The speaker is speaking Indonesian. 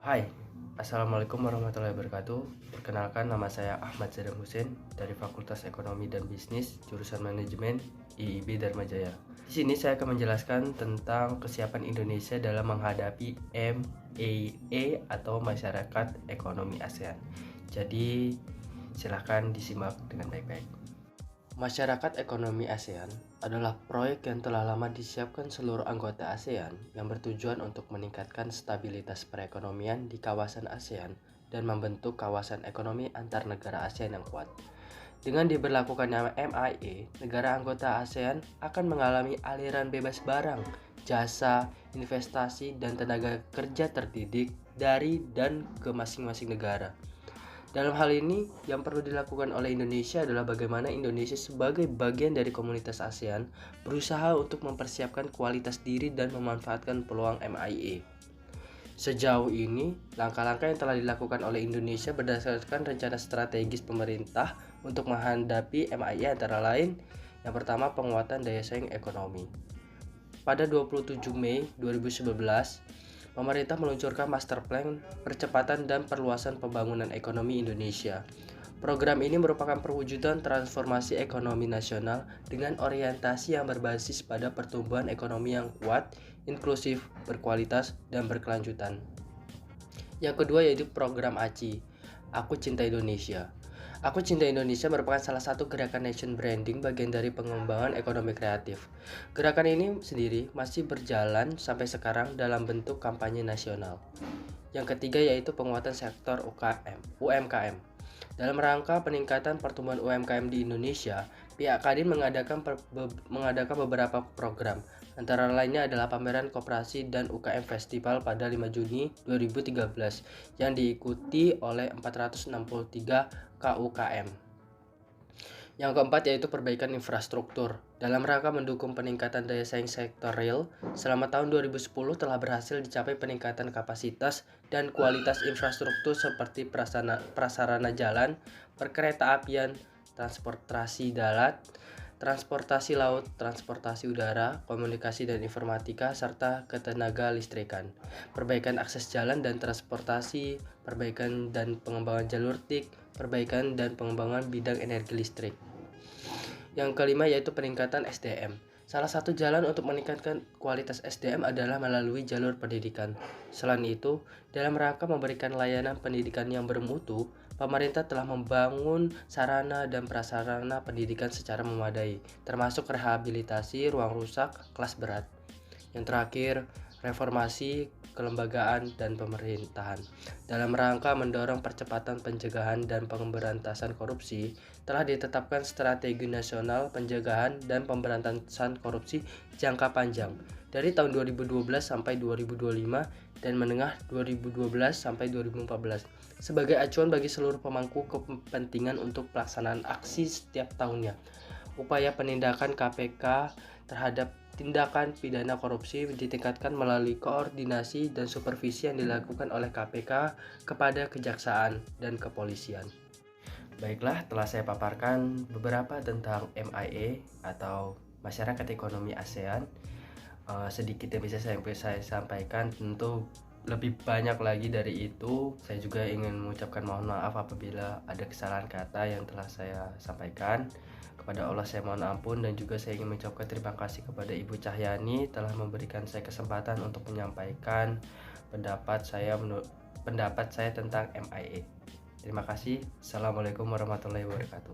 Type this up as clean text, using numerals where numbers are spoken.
Hai, Assalamualaikum warahmatullahi wabarakatuh. Perkenalkan, nama saya Ahmad Zadam Hussein dari Fakultas Ekonomi dan Bisnis, jurusan Manajemen IIB Dharma Jaya. Di sini saya akan menjelaskan tentang kesiapan Indonesia dalam menghadapi MAA atau Masyarakat Ekonomi ASEAN. Jadi, silahkan disimak dengan baik-baik. Masyarakat Ekonomi ASEAN adalah proyek yang telah lama disiapkan seluruh anggota ASEAN yang bertujuan untuk meningkatkan stabilitas perekonomian di kawasan ASEAN dan membentuk kawasan ekonomi antar negara ASEAN yang kuat. Dengan diberlakukannya MIA, negara anggota ASEAN akan mengalami aliran bebas barang, jasa, investasi, dan tenaga kerja terdidik dari dan ke masing-masing negara. Dalam hal ini, yang perlu dilakukan oleh Indonesia adalah bagaimana Indonesia sebagai bagian dari komunitas ASEAN berusaha untuk mempersiapkan kualitas diri dan memanfaatkan peluang MIA. Sejauh ini, langkah-langkah yang telah dilakukan oleh Indonesia berdasarkan rencana strategis pemerintah untuk menghadapi MIA antara lain, yang pertama penguatan daya saing ekonomi. Pada 27 Mei 2011, pemerintah meluncurkan Master Plan Percepatan dan Perluasan Pembangunan Ekonomi Indonesia. Program ini merupakan perwujudan transformasi ekonomi nasional dengan orientasi yang berbasis pada pertumbuhan ekonomi yang kuat, inklusif, berkualitas, dan berkelanjutan. Yang kedua yaitu program ACI, Aku Cinta Indonesia. Aku Cinta Indonesia merupakan salah satu gerakan nation branding bagian dari pengembangan ekonomi kreatif. Gerakan ini sendiri masih berjalan sampai sekarang dalam bentuk kampanye nasional. Yang ketiga yaitu penguatan sektor UMKM. Dalam rangka peningkatan pertumbuhan UMKM di Indonesia, pihak Kadin mengadakan beberapa program. Antara lainnya adalah pameran koperasi dan UKM Festival pada 5 Juni 2013 yang diikuti oleh 463 KUKM. Yang keempat yaitu perbaikan infrastruktur. Dalam rangka mendukung peningkatan daya saing sektor real, selama tahun 2010 telah berhasil dicapai peningkatan kapasitas dan kualitas infrastruktur seperti prasarana jalan, perkereta-apian, transportasi darat, transportasi laut, transportasi udara, komunikasi dan informatika, serta ketenaga listrikan, perbaikan akses jalan dan transportasi, perbaikan dan pengembangan jalur TIK, perbaikan dan pengembangan bidang energi listrik. Yang kelima yaitu peningkatan SDM. Salah satu jalan untuk meningkatkan kualitas SDM adalah melalui jalur pendidikan. Selain itu, dalam rangka memberikan layanan pendidikan yang bermutu, pemerintah telah membangun sarana dan prasarana pendidikan secara memadai, termasuk rehabilitasi ruang rusak kelas berat. Yang terakhir, reformasi kelembagaan dan pemerintahan. Dalam rangka mendorong percepatan pencegahan dan pemberantasan korupsi, telah ditetapkan strategi nasional pencegahan dan pemberantasan korupsi jangka panjang dari tahun 2012 sampai 2025 dan menengah 2012 sampai 2014 sebagai acuan bagi seluruh pemangku kepentingan untuk pelaksanaan aksi setiap tahunnya. Upaya penindakan KPK terhadap tindakan pidana korupsi ditingkatkan melalui koordinasi dan supervisi yang dilakukan oleh KPK kepada kejaksaan dan kepolisian. Baiklah, telah saya paparkan beberapa tentang MIA atau Masyarakat Ekonomi ASEAN. Sedikit yang bisa saya sampaikan, tentu lebih banyak lagi dari itu. Saya juga ingin mengucapkan mohon maaf apabila ada kesalahan kata yang telah saya sampaikan. Kepada Allah saya mohon ampun, dan juga saya ingin mengucapkan terima kasih kepada Ibu Cahyani telah memberikan saya kesempatan untuk menyampaikan pendapat saya tentang MIA. Terima kasih. Assalamualaikum warahmatullahi wabarakatuh.